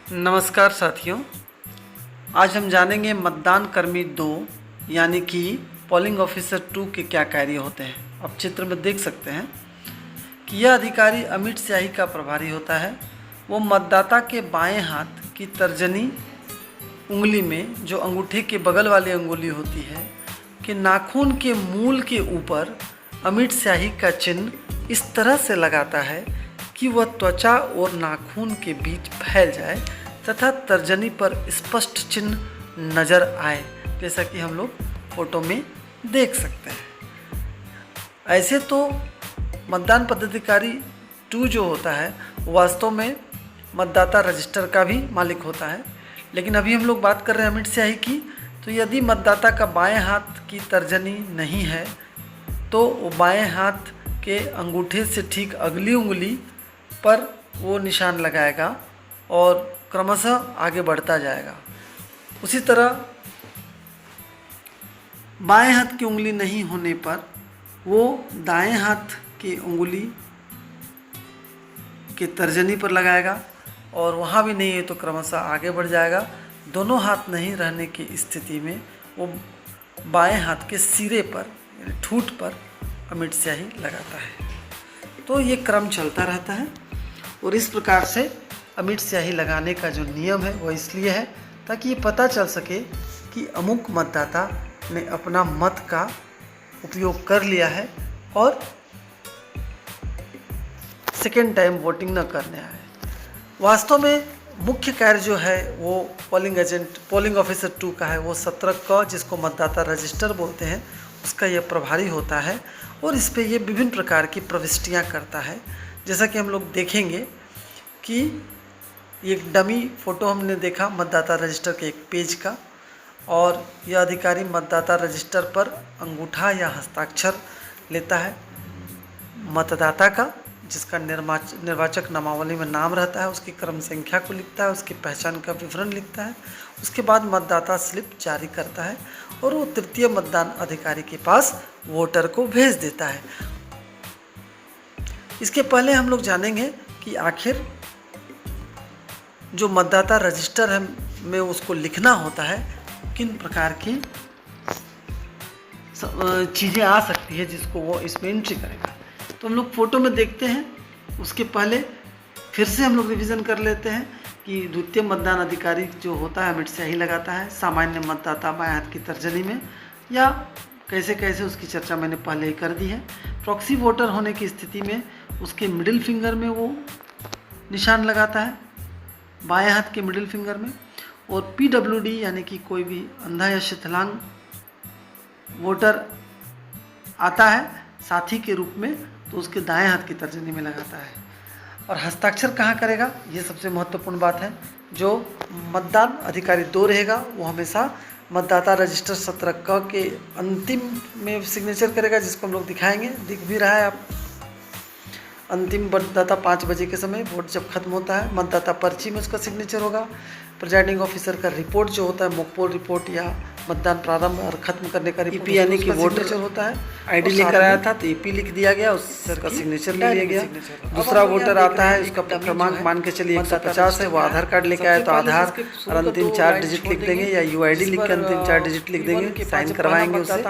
नमस्कार साथियों, आज हम जानेंगे मतदान कर्मी 2 यानी कि पोलिंग ऑफिसर 2 के क्या कार्य होते हैं। अब चित्र में देख सकते हैं कि यह अधिकारी अमिट स्याही का प्रभारी होता है। वो मतदाता के बाएं हाथ की तर्जनी उंगली में, जो अंगूठे के बगल वाली अंगुली होती है, कि नाखून के मूल के ऊपर अमिट स्याही का चिन्ह इस तरह से लगाता है कि वह त्वचा और नाखून के बीच फैल जाए तथा तर्जनी पर स्पष्ट चिन्ह नज़र आए, जैसा कि हम लोग फोटो में देख सकते हैं। ऐसे तो मतदान पदाधिकारी 2 जो होता है वास्तव में मतदाता रजिस्टर का भी मालिक होता है, लेकिन अभी हम लोग बात कर रहे हैं अमिट स्याही की। तो यदि मतदाता का बाएं हाथ की तर्जनी नहीं है तो वो बाएं हाथ के अंगूठे से ठीक अगली उंगली पर वो निशान लगाएगा और क्रमशः आगे बढ़ता जाएगा। उसी तरह बाएं हाथ की उंगली नहीं होने पर वो दाएं हाथ की उंगली के तर्जनी पर लगाएगा और वहाँ भी नहीं है तो क्रमशः आगे बढ़ जाएगा। दोनों हाथ नहीं रहने की स्थिति में वो बाएं हाथ के सिरे पर यानी ठूठ पर अमिट स्याही लगाता है। तो ये क्रम चलता रहता है और इस प्रकार से अमिट स्याही लगाने का जो नियम है वो इसलिए है ताकि ये पता चल सके कि अमुक मतदाता ने अपना मत का उपयोग कर लिया है और सेकेंड टाइम वोटिंग न करने आए। वास्तव में मुख्य कार्य जो है वो पोलिंग ऑफिसर 2 का है। वो 17 का, जिसको मतदाता रजिस्टर बोलते हैं, उसका यह प्रभारी होता है और इस पे ये विभिन्न प्रकार की प्रविष्टियाँ करता है। जैसा कि हम लोग देखेंगे कि एक डमी फ़ोटो हमने देखा मतदाता रजिस्टर के एक पेज का, और यह अधिकारी मतदाता रजिस्टर पर अंगूठा या हस्ताक्षर लेता है मतदाता का, जिसका निर्वाचक नामावली में नाम रहता है, उसकी क्रम संख्या को लिखता है, उसकी पहचान का विवरण लिखता है। उसके बाद मतदाता स्लिप जारी करता है और वो तृतीय मतदान अधिकारी के पास वोटर को भेज देता है। इसके पहले हम लोग जानेंगे कि आखिर जो मतदाता रजिस्टर है में उसको लिखना होता है, किन प्रकार की चीज़ें आ सकती है जिसको वो इसमें एंट्री करेगा। तो हम लोग फ़ोटो में देखते हैं। उसके पहले फिर से हम लोग रिवीजन कर लेते हैं कि द्वितीय मतदान अधिकारी जो होता है अमिट स्याही लगाता है सामान्य मतदाता बाएं हाथ की तर्जनी में, या कैसे कैसे उसकी चर्चा मैंने पहले ही कर दी है। प्रॉक्सी वोटर होने की स्थिति में उसके मिडिल फिंगर में वो निशान लगाता है, बाएं हाथ के मिडिल फिंगर में। और PWD यानी कि कोई भी अंधा या शिथिलांग वोटर आता है साथी के रूप में, तो उसके दाएं हाथ की तर्जनी में लगाता है। और हस्ताक्षर कहाँ करेगा, ये सबसे महत्वपूर्ण बात है। जो मतदान अधिकारी 2 रहेगा वो हमेशा मतदाता रजिस्टर 17 क के अंतिम में सिग्नेचर करेगा, जिसको हम लोग दिखाएंगे, दिख भी रहा है आप। अंतिम मतदाता 5 बजे के समय वोट जब खत्म होता है, मतदाता पर्ची में उसका सिग्नेचर होगा। प्रिजाइडिंग ऑफिसर का रिपोर्ट जो होता है, मॉकपोल रिपोर्ट या मतदान प्रारंभ और खत्म करने का रिपोर्ट, EP यानी कि वोटर होता है, ID लेकर आया था तो EP लिख दिया गया, उसका सिग्नेचर ले लिया गया। दूसरा वोटर आता है, उसका क्रमांक मान के चलिए 150 है, वो आधार कार्ड लेकर आया तो आधार और अंतिम 4 डिजिट लिख देंगे, या UID लिख के अंतिम 4 डिजिट लिख देंगे, साइन करवाएंगे उससे।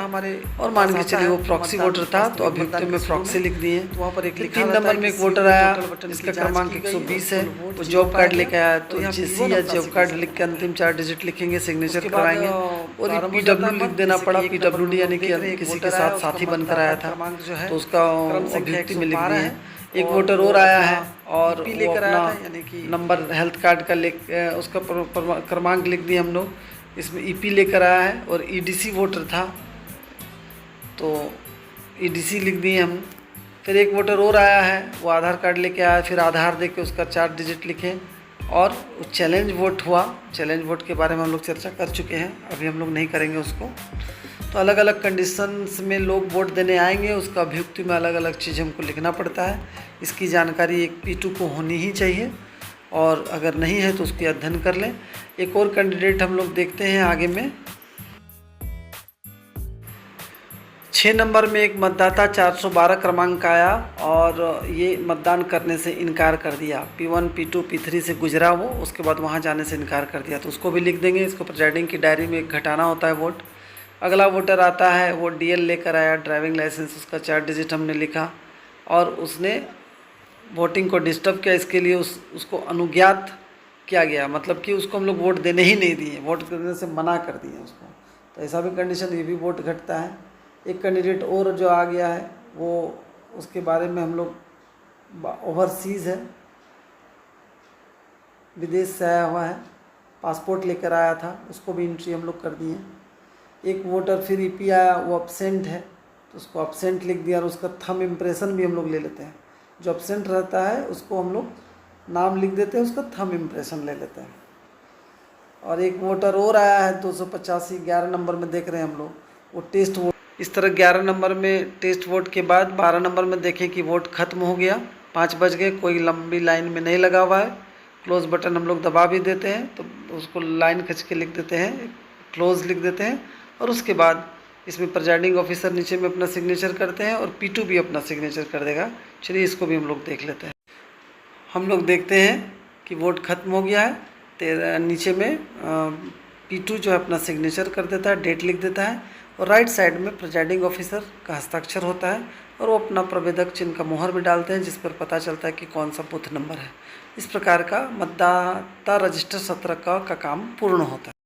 और मान के चलिए वो प्रॉक्सी वोटर था तो अभियुक्त में प्रॉक्सी लिख दिए। वहाँ पर 3 नंबर में एक वोटर आया, इसका क्रमांक 120 है, वो जॉब कार्ड लेकर आया तो GC या जॉब कार्ड लिख के अंतिम 4 डिजिट लिखेंगे, सिग्नेचर करवाएंगे। और PW लिख देना पड़ा, PWD यानी कि किसी के साथ साथी बनकर आया था तो उसका अभियुक्ति में लिख दिए। एक वोटर और आया है और लेकर आया था, यानी कि नंबर हेल्थ कार्ड का उसका क्रमांक लिख दिए हम लोग, इसमें EP लेकर आया है। और EDC वोटर था तो EDC लिख दिए हम। फिर एक वोटर और आया है, वो आधार कार्ड लेके आया, फिर आधार दे के उसका 4 डिजिट लिखे। और चैलेंज वोट हुआ, चैलेंज वोट के बारे में हम लोग चर्चा कर चुके हैं, अभी हम लोग नहीं करेंगे उसको। तो अलग अलग कंडीशंस में लोग वोट देने आएंगे, उसका अभियुक्ति में अलग अलग चीज़ हमको लिखना पड़ता है। इसकी जानकारी एक P2 को होनी ही चाहिए, और अगर नहीं है तो उसकी अध्ययन कर लें। एक और कैंडिडेट हम लोग देखते हैं आगे में। 6 नंबर में एक मतदाता 412 क्रमांक आया और ये मतदान करने से इनकार कर दिया। P1, P2, P3 से गुजरा वो, उसके बाद वहाँ जाने से इनकार कर दिया, तो उसको भी लिख देंगे। इसको प्रिजाइडिंग की डायरी में घटाना होता है वोट। अगला वोटर आता है, वो DL लेकर आया, ड्राइविंग लाइसेंस, उसका 4 डिजिट हमने लिखा और उसने वोटिंग को डिस्टर्ब किया। इसके लिए उसको अनुज्ञात किया गया, मतलब कि उसको हम लोग वोट देने ही नहीं दिए, वोट करने से मना कर दिए उसको। तो ऐसा भी कंडीशन, ये भी वोट घटता है। एक कैंडिडेट और जो आ गया है, वो उसके बारे में हम लोग ओवरसीज़ है, विदेश से आया हुआ है, पासपोर्ट लेकर आया था, उसको भी एंट्री हम लोग कर दिए। एक वोटर फिर EP आया, वो अब्सेंट है, तो उसको अब्सेंट लिख दिया और उसका थंब इम्प्रेशन भी हम लोग ले लेते हैं। जो अब्सेंट रहता है उसको हम लोग नाम लिख देते हैं, उसका थंब इम्प्रेशन ले लेते हैं। और एक वोटर और आया है 285, 11 नंबर में देख रहे हैं हम लोग, वो टेस्ट वोट। इस तरह 11 नंबर में टेस्ट वोट के बाद 12 नंबर में देखें कि वोट खत्म हो गया, 5 बज गए, कोई लंबी लाइन में नहीं लगा हुआ है। क्लोज बटन हम लोग दबा भी देते हैं, तो उसको लाइन खींच के लिख देते हैं, क्लोज लिख देते हैं। और उसके बाद इसमें प्रिजाइडिंग ऑफिसर नीचे में अपना सिग्नेचर करते हैं और P2 भी अपना सिग्नेचर कर देगा। चलिए इसको भी हम लोग देख लेते हैं। हम लोग देखते हैं कि वोट खत्म हो गया है। नीचे में P2 जो है अपना सिग्नेचर कर देता है, डेट लिख देता है और राइट साइड में प्रिजाइडिंग ऑफिसर का हस्ताक्षर होता है और वो अपना प्रवेदक चिन्ह का मोहर भी डालते हैं, जिस पर पता चलता है कि कौन सा बूथ नंबर है। इस प्रकार का मतदाता रजिस्टर 17 का काम पूर्ण होता है।